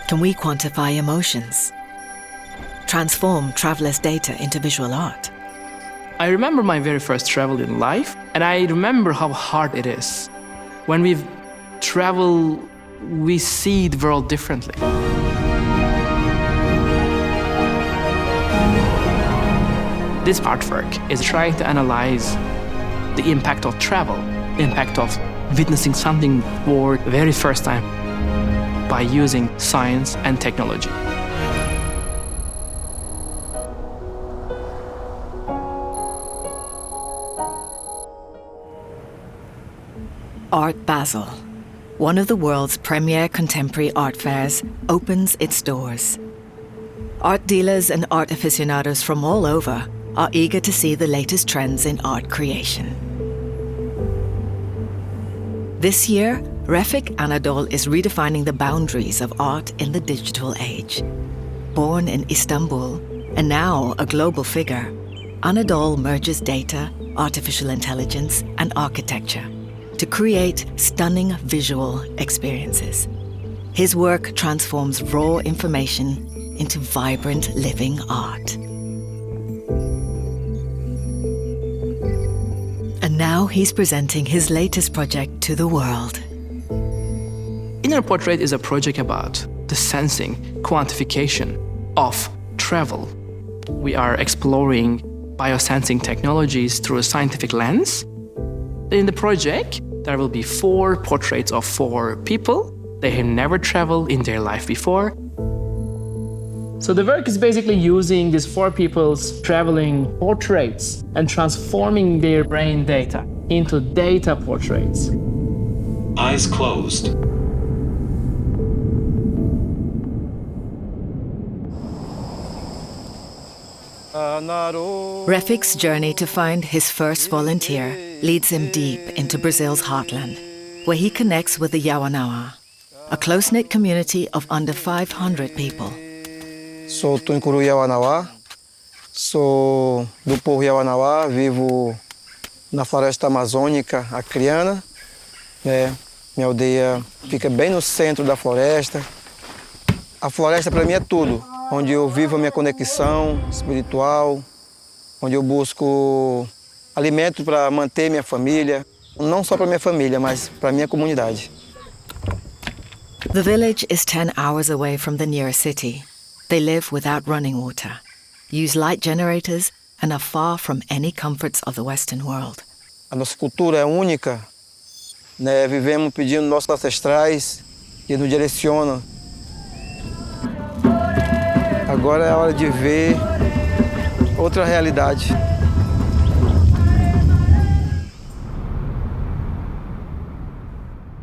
Can we quantify emotions? Transform travelers' data into visual art? I remember my very first travel in life, and I remember how hard it is. When we travel, we see the world differently. This artwork is trying to analyze the impact of travel, impact of witnessing something for the very first time by using science and technology. Art Basel, one of the world's premier contemporary art fairs, opens its doors. Art dealers and art aficionados from all over are eager to see the latest trends in art creation. This year, Refik Anadol is redefining the boundaries of art in the digital age. Born in Istanbul and now a global figure, Anadol merges data, artificial intelligence, and architecture to create stunning visual experiences. His work transforms raw information into vibrant living art. And now he's presenting his latest project to the world. Inner Portrait is a project about the sensing, quantification of travel. We are exploring biosensing technologies through a scientific lens. In the project, there will be 4 portraits of 4 people. They have never traveled in their life before. So the work is basically using these 4 people's traveling portraits and transforming their brain data into data portraits. Eyes closed. Refik's journey to find his first volunteer leads him deep into Brazil's heartland, where he connects with the Yawanawa, a close-knit community of under 500 people. Sou Tuncuru Yawanawa, sou do povo Yawanawa, vivo na floresta amazônica acreana. Minha aldeia fica bem no centro da floresta. A floresta para mim é tudo, onde eu vivo a minha conexão espiritual, onde eu busco alimento para manter minha família, não só para minha família, mas para minha comunidade. The village is 10 hours away from the nearest city. They live without running water, use light generators, and are far from any comforts of the Western world. A nossa cultura é única, né? Vivemos pedindo nossos ancestrais que nos direcionam. Agora é a hora de ver outra realidade.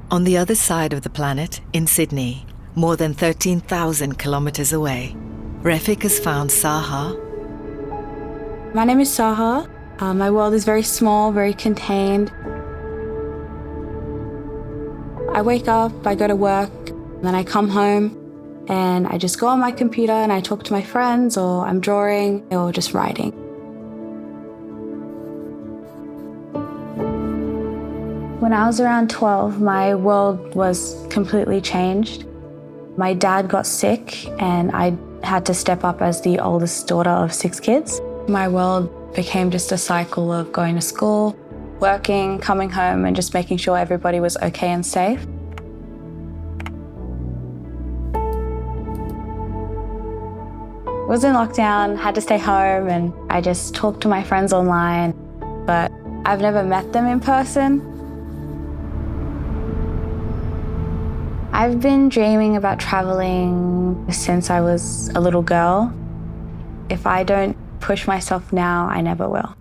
On the other side of the planet, in Sydney, more than 13,000 kilometers away, Refik has found Saha. My name is Saha. My world is very small, very contained. I wake up, I go to work, then I come home, and I just go on my computer and I talk to my friends, or I'm drawing, or just writing. When I was around 12, my world was completely changed. My dad got sick and I had to step up as the oldest daughter of 6 kids. My world became just a cycle of going to school, working, coming home, and just making sure everybody was okay and safe. I was in lockdown, had to stay home, and I just talked to my friends online, but I've never met them in person. I've been dreaming about traveling since I was a little girl. If I don't push myself now, I never will.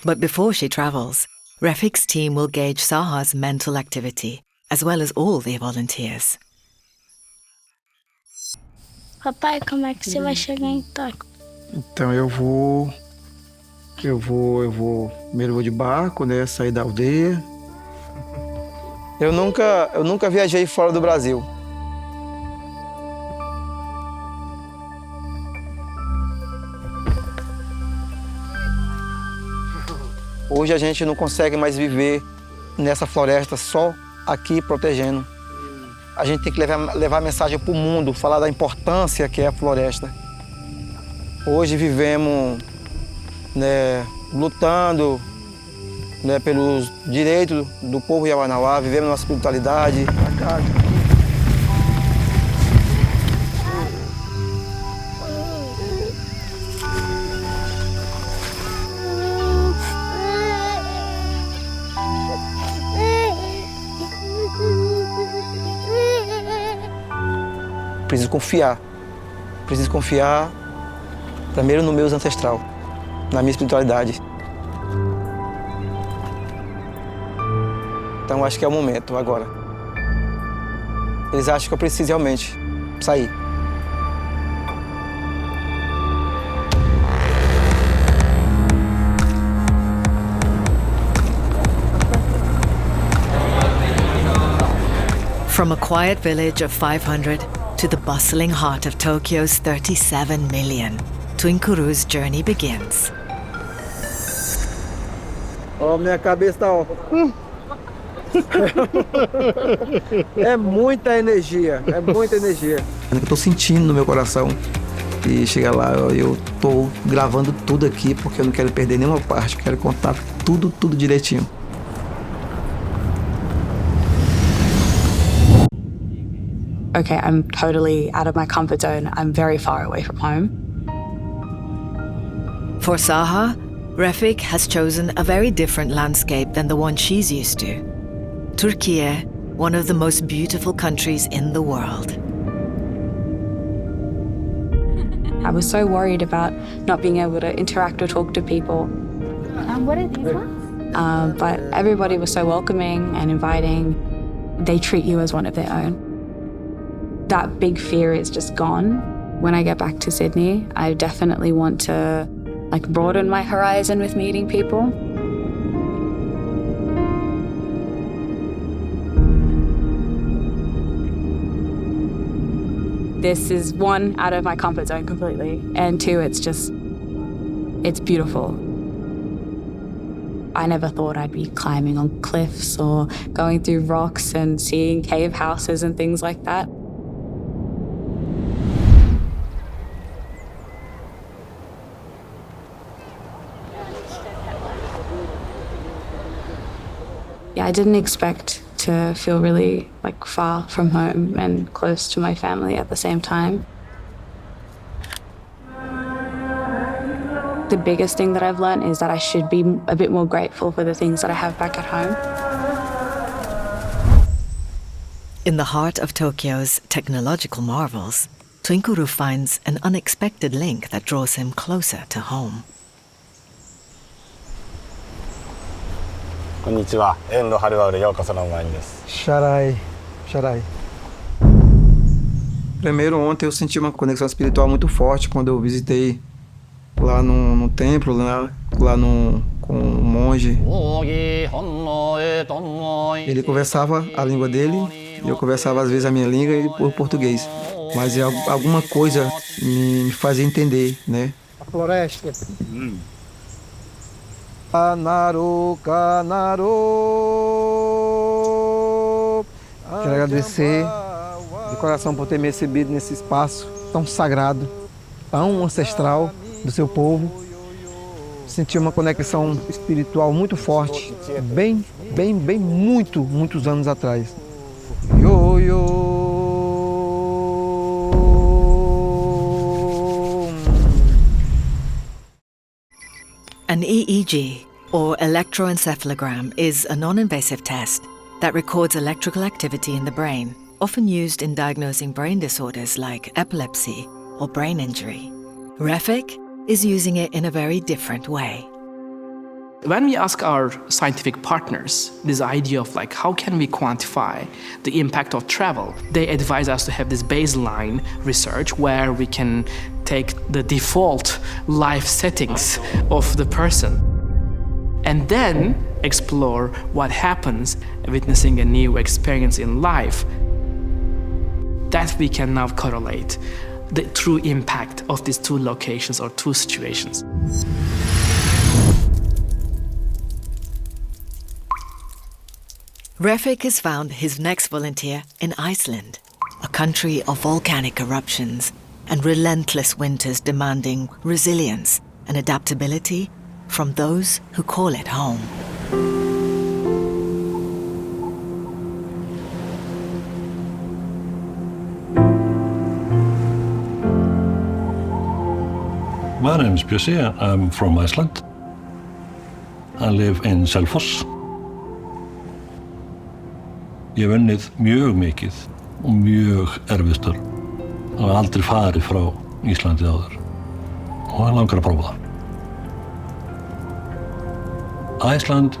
But before she travels, Refik's team will gauge Saha's mental activity, as well as all the volunteers. Papai, como é que você vai chegar em Tóquio? Então eu vou primeiro vou de barco, né, sair da aldeia. Eu nunca viajei fora do Brasil. Hoje a gente não consegue mais viver nessa floresta só aqui protegendo. a gente tem que levar a mensagem para o mundo, falar da importância que é a floresta. Hoje vivemos, né, lutando, né, pelos direitos do povo Yawanawá, vivemos nossa espiritualidade. Preciso confiar primeiro no meu ancestral, na minha espiritualidade. Então acho que é o momento agora. Eles acham que eu preciso realmente sair. From a quiet village of 500 to the bustling heart of Tokyo's 37 million, Tuinkuru's journey begins. Ó, minha cabeça tá, ó. É muita energia, Eu tô sentindo no meu coração. E chegar lá, eu tô gravando tudo aqui porque eu não quero perder nenhuma parte, quero contar tudo direitinho. Okay, I'm totally out of my comfort zone. I'm very far away from home. For Saha, Refik has chosen a very different landscape than the one she's used to. Turkey, one of the most beautiful countries in the world. I was so worried about not being able to interact or talk to people. What are these ones? But everybody was so welcoming and inviting. They treat you as one of their own. That big fear is just gone. When I get back to Sydney, I definitely want to broaden my horizon with meeting people. This is one, out of my comfort zone completely, and two, it's beautiful. I never thought I'd be climbing on cliffs or going through rocks and seeing cave houses and things like that. Yeah, I didn't expect to feel really far from home and close to my family at the same time. The biggest thing that I've learned is that I should be a bit more grateful for the things that I have back at home. In the heart of Tokyo's technological marvels, Tuinkuru finds an unexpected link that draws him closer to home. こんにちは。遠路はるばるようこそのワインです。 Xarai. Primeiro, ontem eu senti uma conexão espiritual muito forte quando eu visitei lá no templo, lá com um monge. Ele conversava a língua dele e eu conversava às vezes a minha língua e o português. Mas alguma coisa me fazia entender, né? A floresta. Kanaro. Quero agradecer de coração por ter me recebido nesse espaço tão sagrado, tão ancestral do seu povo. Senti uma conexão espiritual muito forte, muitos anos atrás. An EEG, or electroencephalogram, is a non-invasive test that records electrical activity in the brain, often used in diagnosing brain disorders like epilepsy or brain injury. Refik is using it in a very different way. When we ask our scientific partners this idea of how can we quantify the impact of travel, they advise us to have this baseline research where we can take the default life settings of the person and then explore what happens witnessing a new experience in life. That we can now correlate the true impact of these two locations or two situations. Refik has found his next volunteer in Iceland, a country of volcanic eruptions and relentless winters demanding resilience and adaptability from those who call it home. My name is Bjössi. I'm from Iceland. I live in Selfoss. Ég hef unnið mjög mikið og mjög erfið störf. Ég hef aldrei farið frá Íslandi áður og ég langar að prófa það. Iceland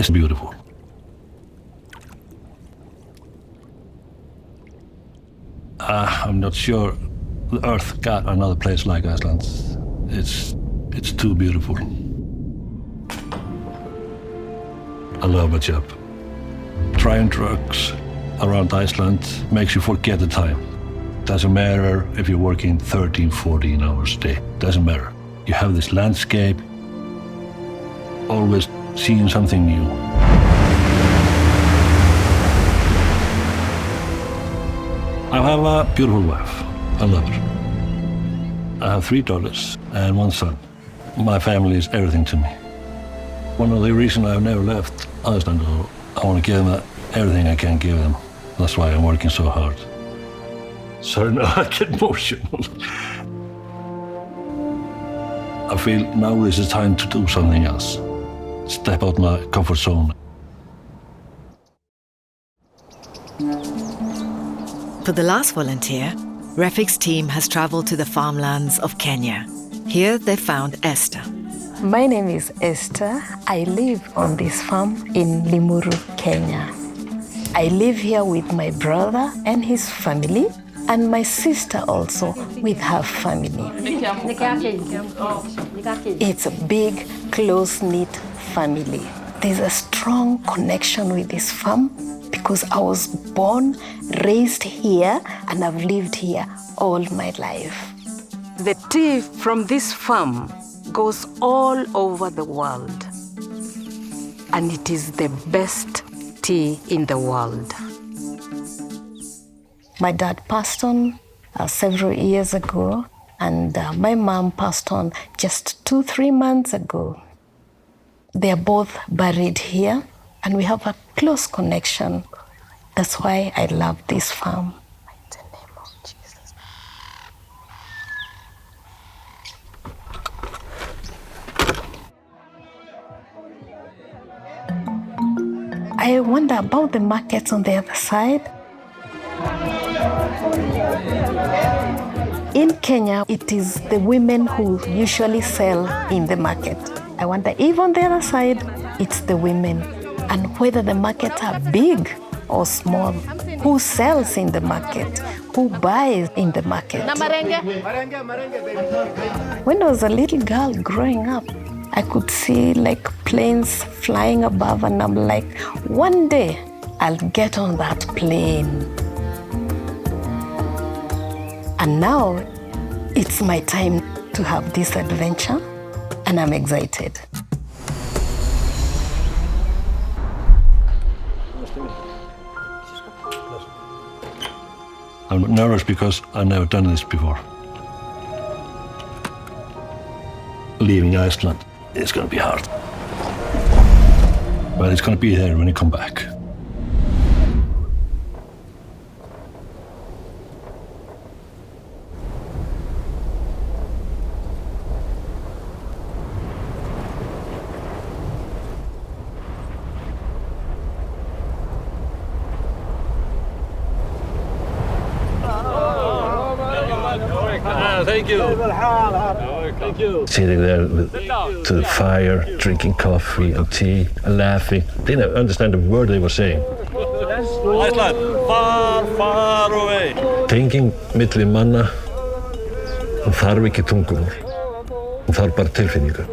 is beautiful. I'm not sure the earth got another place like Iceland. It's too beautiful. I love my job. Trying trucks around Iceland makes you forget the time. Doesn't matter if you're working 13, 14 hours a day. Doesn't matter. You have this landscape, always seeing something new. I have a beautiful wife. I love her. I have 3 daughters and 1 son. My family is everything to me. One of the reasons I've never left Iceland, I want to give them everything I can give them. That's why I'm working so hard. Sorry, no, I get emotional. I feel now is the time to do something else. Step out my comfort zone. For the last volunteer, Refik's team has traveled to the farmlands of Kenya. Here they found Esther. My name is Esther. I live on this farm in Limuru, Kenya. I live here with my brother and his family, and my sister also with her family. It's a big, close-knit family. There's a strong connection with this farm because I was born, raised here, and I've lived here all my life. The tea from this farm goes all over the world, and it is the best tea in the world. My dad passed on several years ago, and my mom passed on just 2-3 months ago. They are both buried here, and we have a close connection. That's why I love this farm. In the name of Jesus. I wonder about the markets on the other side. In Kenya, it is the women who usually sell in the market. I wonder if on the other side, it's the women, and whether the markets are big or small. Who sells in the market? Who buys in the market? When I was a little girl growing up, I could see like planes flying above, and I'm like, one day I'll get on that plane. And now it's my time to have this adventure, and I'm excited. I'm nervous because I've never done this before. Leaving Iceland, it's going to be hard. But it's going to be there when you come back. Thank you. Thank you. Sitting there to the fire, drinking coffee and tea, and laughing. They didn't understand the word they were saying. Iceland, far, far away. Tenging milli manna, hún þarf ekki tungumál. Hún þarf bara tilfinningu.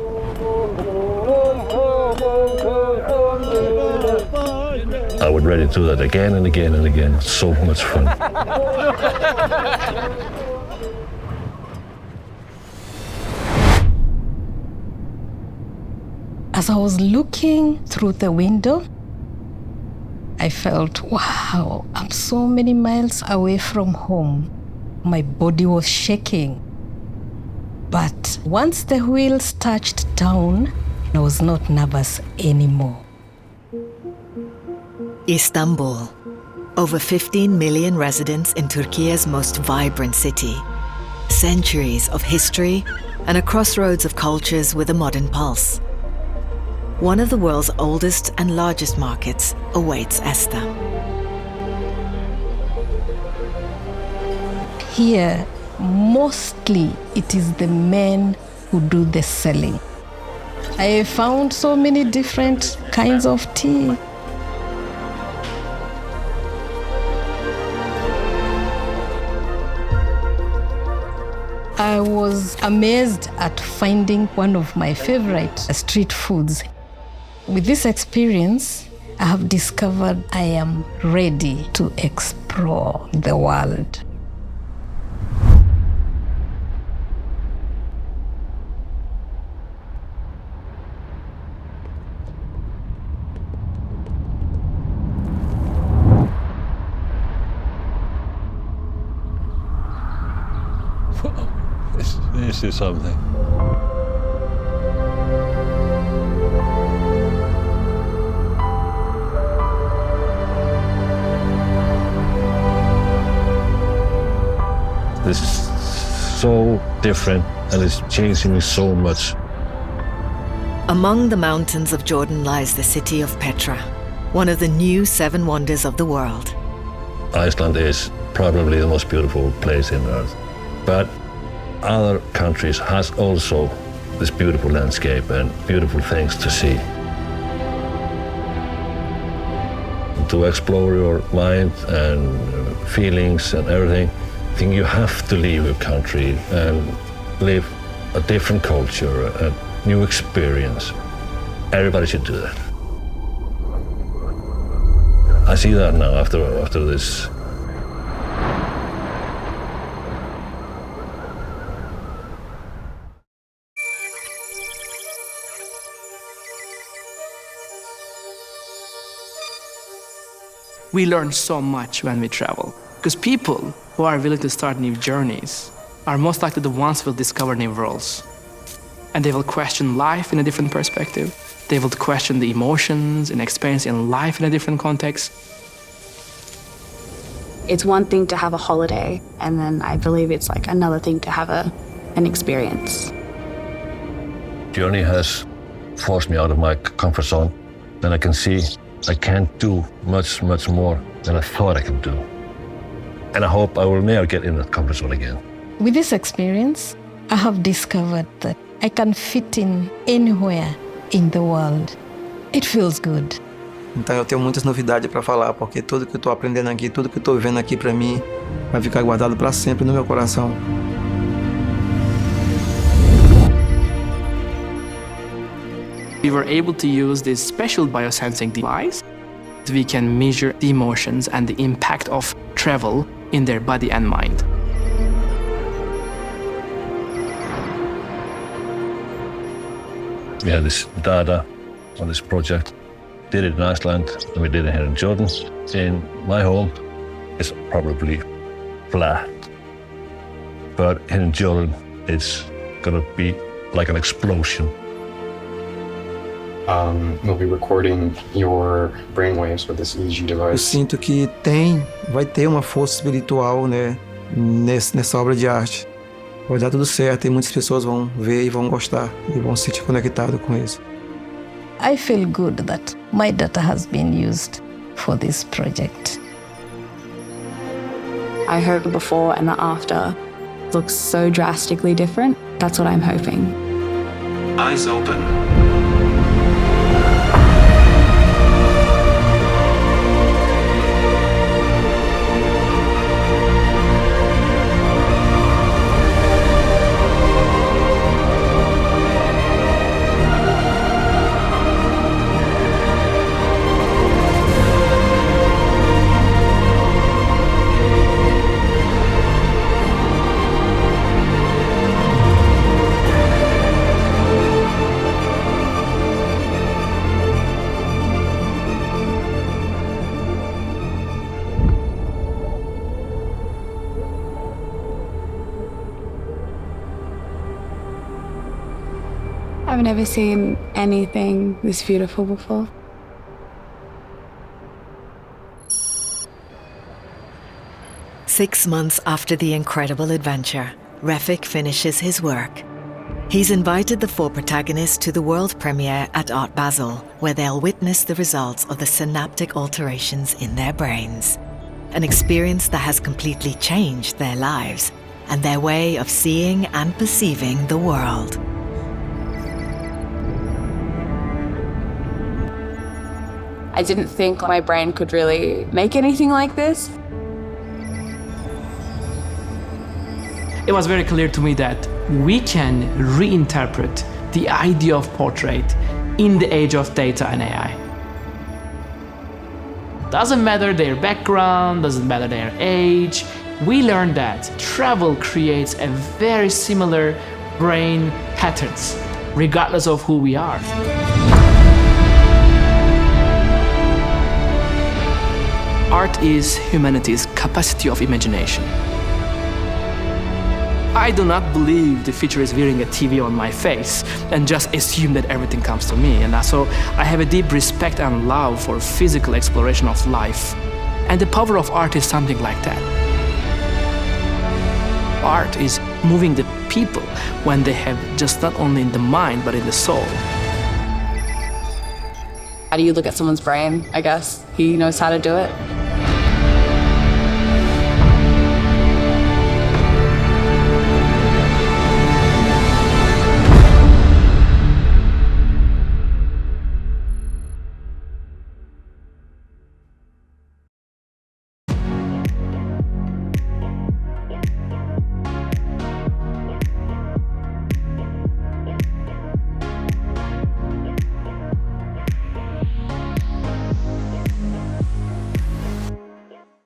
I would ready to do that again and again and again. It's so much fun. As I was looking through the window, I felt, wow, I'm so many miles away from home. My body was shaking. But once the wheels touched down, I was not nervous anymore. Istanbul, over 15 million residents in Turkey's most vibrant city. Centuries of history and a crossroads of cultures with a modern pulse. One of the world's oldest and largest markets awaits Esther. Here, mostly it is the men who do the selling. I found so many different kinds of tea. I was amazed at finding one of my favorite street foods. With this experience, I have discovered I am ready to explore the world. This is something. This is so different and it's changing me so much. Among the mountains of Jordan lies the city of Petra, one of the new 7 wonders of the world. Iceland is probably the most beautiful place in Earth. But other countries has also this beautiful landscape and beautiful things to see. To explore your mind and feelings and everything, I think you have to leave your country and live a different culture, a new experience. Everybody should do that. I see that now after this. We learn so much when we travel, because people who are willing to start new journeys are most likely the ones who will discover new worlds. And they will question life in a different perspective. They will question the emotions and experiencing life in a different context. It's one thing to have a holiday, and then I believe it's like another thing to have an experience. Journey has forced me out of my comfort zone. Then I can see I can't do much more than I thought I could do. And I hope I will never get in that comfort zone again. With this experience, I have discovered that I can fit in anywhere in the world. It feels good. Então eu tenho muitas novidades para falar, porque tudo que eu estou aprendendo aqui, tudo que eu estou vivendo aqui para mim, vai ficar guardado para sempre no meu coração. We were able to use this special biosensing device. We can measure the emotions and the impact of travel in their body and mind. We had this data on this project. Did it in Iceland, and we did it here in Jordan. In my home, it's probably flat. But here in Jordan, it's gonna be like an explosion. We'll be recording your brainwaves with this EEG Eu device. sinto que vai ter uma força espiritual, né, nessa obra de arte. Vai dar tudo certo e muitas pessoas vão ver e vão gostar e vão se sentir conectados com isso. I feel good that my data has been used for this project. I hope the before and the after looks so drastically different. That's what I'm hoping. Eyes open. I've never seen anything this beautiful before. Six months after the incredible adventure, Refik finishes his work. He's invited the four protagonists to the world premiere at Art Basel, where they'll witness the results of the synaptic alterations in their brains. An experience that has completely changed their lives and their way of seeing and perceiving the world. I didn't think my brain could really make anything like this. It was very clear to me that we can reinterpret the idea of portrait in the age of data and AI. Doesn't matter their background, doesn't matter their age. We learned that travel creates a very similar brain patterns, regardless of who we are. Art is humanity's capacity of imagination. I do not believe the future is wearing a TV on my face and just assume that everything comes to me. And so I have a deep respect and love for physical exploration of life. And the power of art is something like that. Art is moving the people when they have just not only in the mind, but in the soul. How do you look at someone's brain, I guess? He knows how to do it.